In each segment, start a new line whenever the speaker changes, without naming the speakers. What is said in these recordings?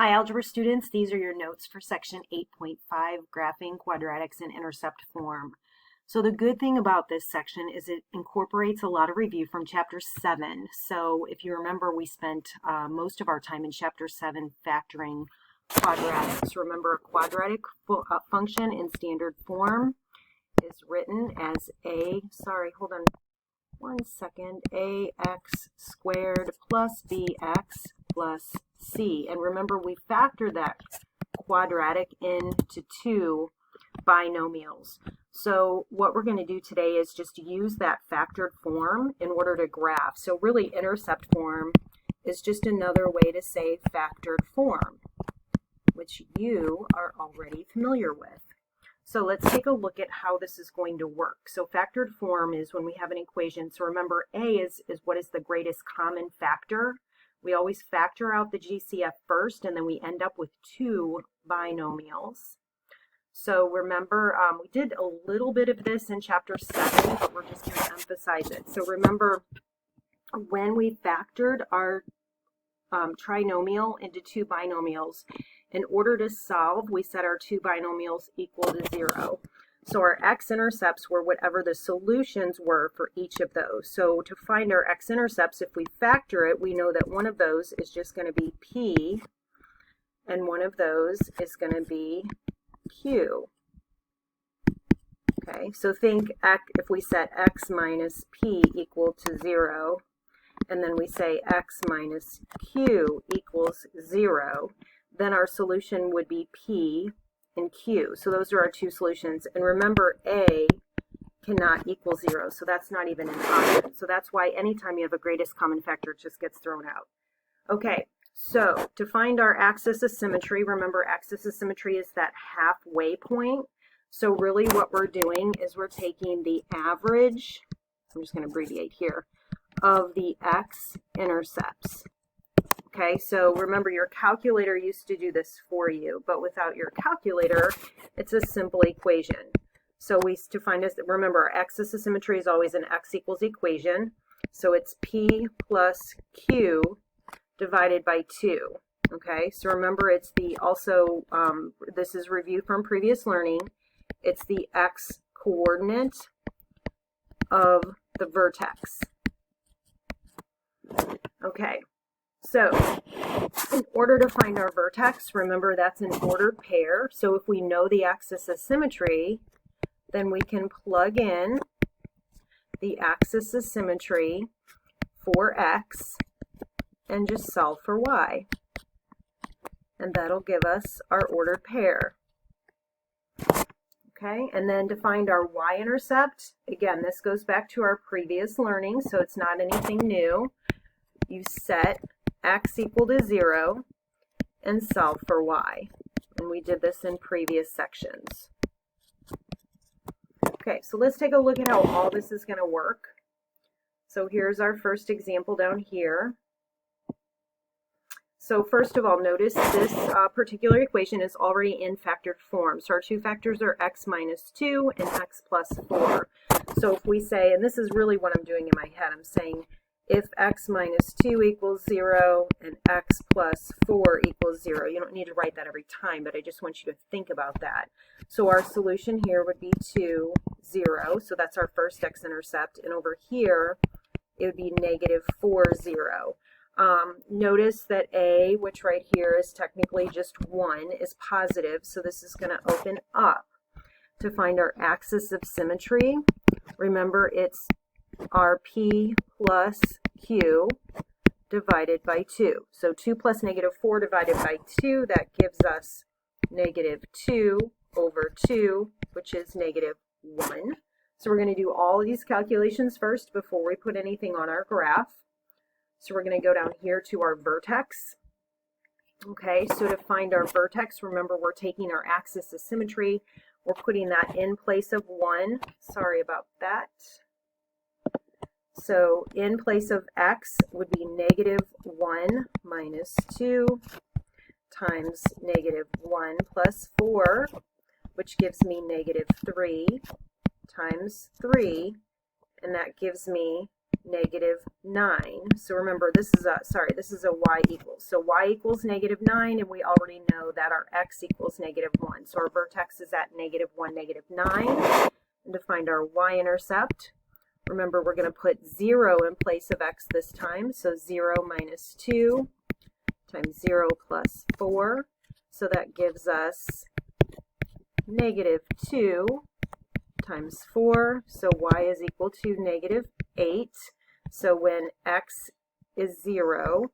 Hi, Algebra students. These are your notes for section 8.5, Graphing Quadratics in Intercept Form. So the good thing about this section is it incorporates a lot of review from Chapter 7. So if you remember, we spent most of our time in Chapter 7 factoring quadratics. Remember, a quadratic function in standard form is written as ax squared plus bx plus c. And remember, we factor that quadratic into two binomials. So what we're going to do today is just use that factored form in order to graph. So really, intercept form is just another way to say factored form, which you are already familiar with. So let's take a look at how this is going to work. So factored form is when we have an equation. So remember, A is what is the greatest common factor. We always factor out the GCF first, and then we end up with two binomials. So remember, we did a little bit of this in Chapter 7, but we're just going to emphasize it. So remember, when we factored our trinomial into two binomials, in order to solve, we set our two binomials equal to 0. So our x-intercepts were whatever the solutions were for each of those. So to find our x-intercepts, if we factor it, we know that one of those is just going to be p, and one of those is going to be q. Okay, so think if we set x minus p equal to 0, and then we say x minus q equals 0, then our solution would be p and q. So those are our two solutions. And remember, a cannot equal 0, so that's not even an option. So that's why anytime you have a greatest common factor, it just gets thrown out. Okay, so to find our axis of symmetry, remember axis of symmetry is that halfway point. So really what we're doing is we're taking the average, I'm just going to abbreviate here, of the x-intercepts. Okay, so remember, your calculator used to do this for you, but without your calculator, it's a simple equation. So to find this, remember, our axis of symmetry is always an x equals equation. So it's p plus q divided by 2. Okay, so remember, it's this is review from previous learning. It's the x coordinate of the vertex. Okay. So in order to find our vertex, remember that's an ordered pair. So if we know the axis of symmetry, then we can plug in the axis of symmetry for x and just solve for y. And that'll give us our ordered pair. Okay, and then to find our y-intercept, again, this goes back to our previous learning, so it's not anything new. You set x equal to 0 and solve for y. And we did this in previous sections. Okay, so let's take a look at how all this is going to work. So here's our first example down here. So first of all, notice this particular equation is already in factored form. So our two factors are x minus 2 and x plus 4. So if we say, and this is really what I'm doing in my head, I'm saying if x minus 2 equals 0 and x plus 4 equals 0. You don't need to write that every time, but I just want you to think about that. So our solution here would be 2, 0. So that's our first x-intercept. And over here, it would be negative 4, 0. Notice that a, which right here is technically just 1, is positive. So this is going to open up to find our axis of symmetry. Remember, it's our p plus q divided by 2. So 2 plus negative 4 divided by 2, that gives us negative 2 over 2, which is negative 1. So we're going to do all of these calculations first before we put anything on our graph. So we're going to go down here to our vertex. Okay, so to find our vertex, remember, we're taking our axis of symmetry. We're putting that in place of 1. Sorry about that. So in place of x would be negative 1 minus 2 times negative 1 plus 4, which gives me negative 3 times 3, and that gives me negative 9. So remember, this is a y equals. So y equals negative 9, and we already know that our x equals negative 1. So our vertex is at negative 1, negative 9. And to find our y-intercept, remember we're going to put 0 in place of x this time. So 0 minus 2 times 0 plus 4. So that gives us negative 2 times 4. So y is equal to negative 8. So when x is 0,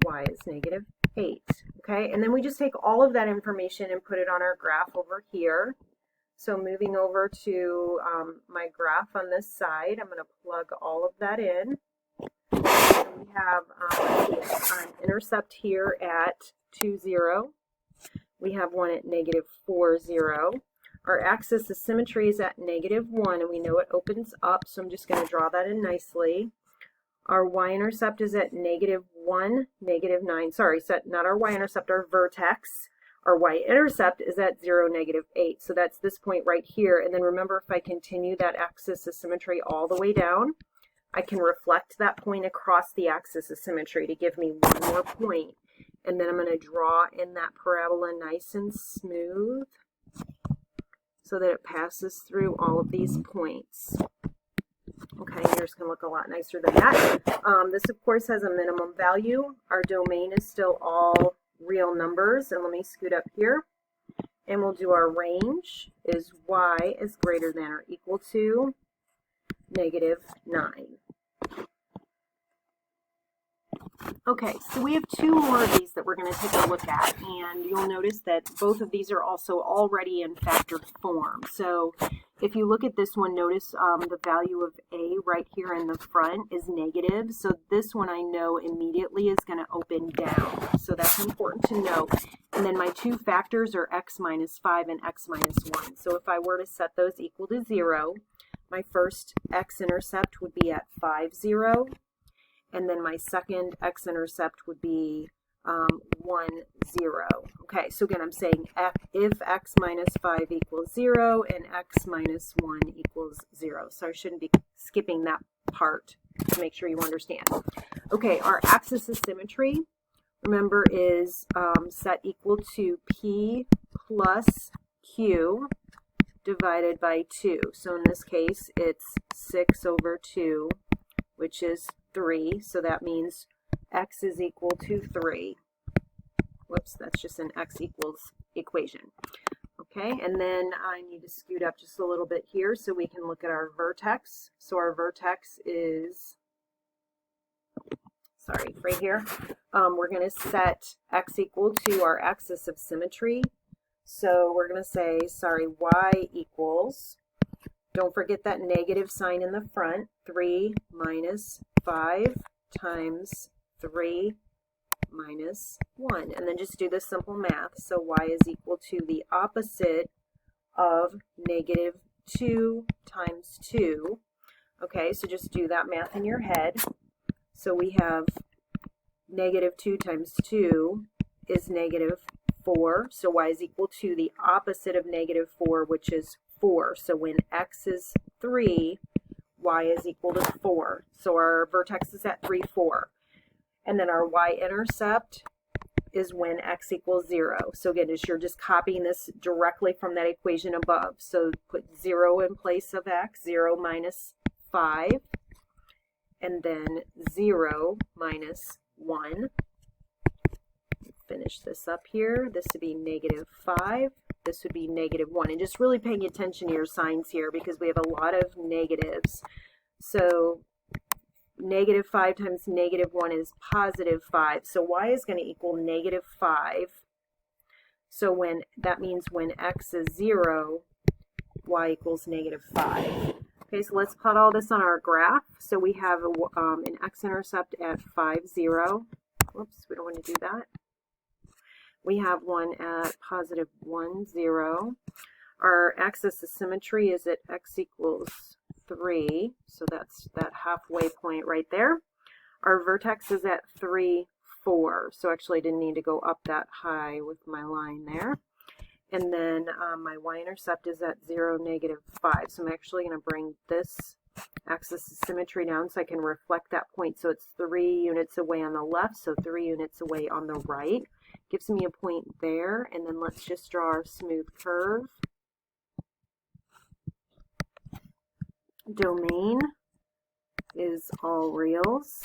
y is negative 8. Okay, and then we just take all of that information and put it on our graph over here. So moving over to my graph on this side, I'm going to plug all of that in. We have an intercept here at 2, 0. We have one at negative 4, 0. Our axis of symmetry is at negative 1, and we know it opens up, so I'm just going to draw that in nicely. Our y-intercept is at negative 1, negative 9. Sorry, so not our y-intercept, our vertex. Our y-intercept is at 0, negative 8. So that's this point right here. And then remember, if I continue that axis of symmetry all the way down, I can reflect that point across the axis of symmetry to give me one more point. And then I'm going to draw in that parabola nice and smooth so that it passes through all of these points. Okay, yours can look a lot nicer than that. This, of course, has a minimum value. Our domain is still all real numbers. And let me scoot up here. And we'll do our range is y is greater than or equal to negative 9. Okay, so we have two more of these that we're going to take a look at, and you'll notice that both of these are also already in factored form. So if you look at this one, notice the value of a right here in the front is negative. So this one I know immediately is going to open down. So that's important to note. And then my two factors are x minus 5 and x minus 1. So if I were to set those equal to 0, my first x-intercept would be at 5, 0. And then my second x-intercept would be 1, 0. Okay, so again, I'm saying if x minus 5 equals 0 and x minus 1 equals 0. So I shouldn't be skipping that part to make sure you understand. Okay, our axis of symmetry, remember, is set equal to p plus q divided by 2. So in this case, it's 6 over 2, which is 3, so that means x is equal to 3. Whoops, that's just an x equals equation. Okay, and then I need to scoot up just a little bit here so we can look at our vertex. So our vertex is, sorry, right here. We're going to set x equal to our axis of symmetry. So we're going to say, y equals, don't forget that negative sign in the front, 3 minus 5 times 3 minus 1. And then just do the simple math. So y is equal to the opposite of negative 2 times 2. Okay, so just do that math in your head. So we have negative 2 times 2 is negative 4. So y is equal to the opposite of negative 4, which is 4. So when x is 3, y is equal to 4. So our vertex is at 3, 4. And then our y-intercept is when x equals 0. So again, you're just copying this directly from that equation above. So put 0 in place of x, 0 minus 5, and then 0 minus 1. Finish this up here. This would be negative 5. This would be negative 1. And just really paying attention to your signs here because we have a lot of negatives. So negative 5 times negative 1 is positive 5. So y is going to equal negative 5. So when that means when x is 0, y equals negative 5. Okay, so let's plot all this on our graph. So we have an x-intercept at 5, 0. Whoops, we don't want to do that. We have one at positive 1, 0. Our axis of symmetry is at x equals 3. So that's that halfway point right there. Our vertex is at 3, 4. So actually I didn't need to go up that high with my line there. And then my y-intercept is at 0, negative 5. So I'm actually going to bring this axis of symmetry down so I can reflect that point. So it's 3 units away on the left, so 3 units away on the right. Gives me a point there, and then let's just draw our smooth curve. Domain is all reals.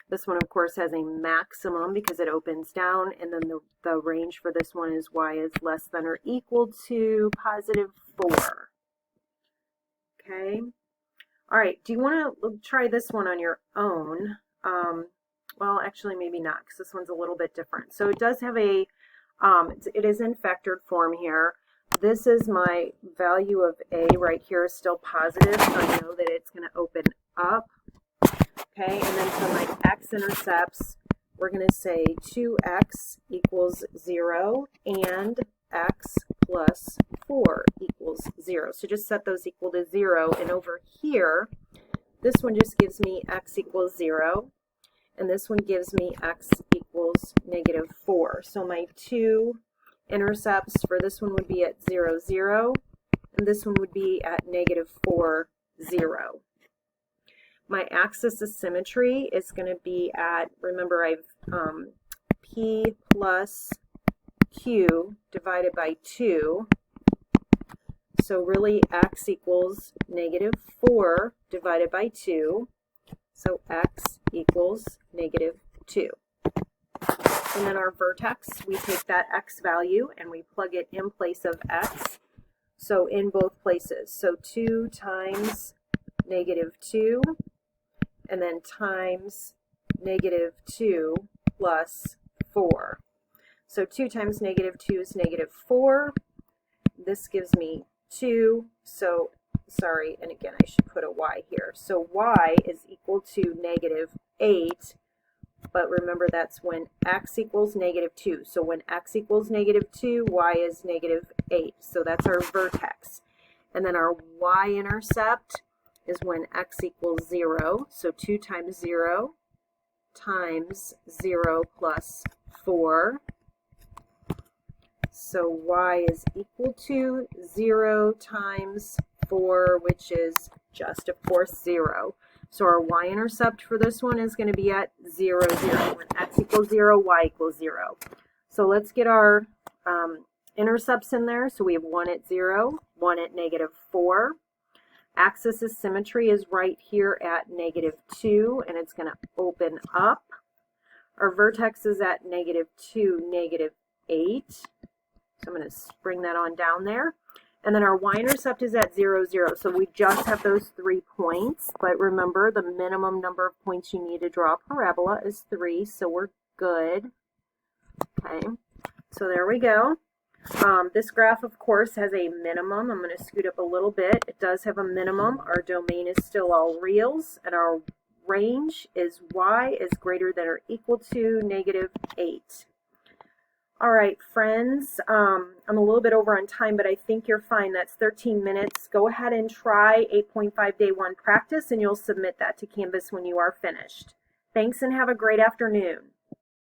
This one, of course, has a maximum because it opens down, and then the range for this one is y is less than or equal to positive 4. Okay. All right, do you want to try this one on your own? Well, actually, maybe not, because this one's a little bit different. So it does have a, it is in factored form here. This is my value of a right here is still positive, so I know that it's going to open up. Okay, and then for my x-intercepts, we're going to say 2x equals 0 and x plus 4 equals 0. So just set those equal to 0, and over here, this one just gives me x equals 0, and this one gives me x equals negative 4. So my two intercepts for this one would be at 0, 0, and this one would be at negative 4, 0. My axis of symmetry is going to be at, remember I've p plus q divided by 2. So really x equals negative 4 divided by 2. So x equals negative 2. And then our vertex, we take that x value and we plug it in place of x. So in both places. So 2 times negative 2, and then times negative 2 plus 4. So 2 times negative 2 is negative 4. This gives me 2. So, sorry, and again, I should put a y here. So y is equal to negative 8. But remember, that's when x equals negative 2. So when x equals negative 2, y is negative 8. So that's our vertex. And then our y-intercept is when x equals 0. So 2 times 0 times 0 plus 4. So y is equal to 0 times 4, which is just, of course, 0. So our y-intercept for this one is going to be at 0, 0. When x equals 0, y equals 0. So let's get our intercepts in there. So we have 1 at 0, 1 at negative 4. Axis of symmetry is right here at negative 2, and it's going to open up. Our vertex is at negative 2, negative 8. So I'm going to bring that on down there. And then our y-intercept is at 0, 0. So we just have those 3 points. But remember, the minimum number of points you need to draw a parabola is 3. So we're good. Okay. So there we go. This graph, of course, has a minimum. I'm going to scoot up a little bit. It does have a minimum. Our domain is still all reals. And our range is y is greater than or equal to negative 8. All right, friends, I'm a little bit over on time, but I think you're fine. That's 13 minutes. Go ahead and try 8.5 Day 1 practice, and you'll submit that to Canvas when you are finished. Thanks, and have a great afternoon.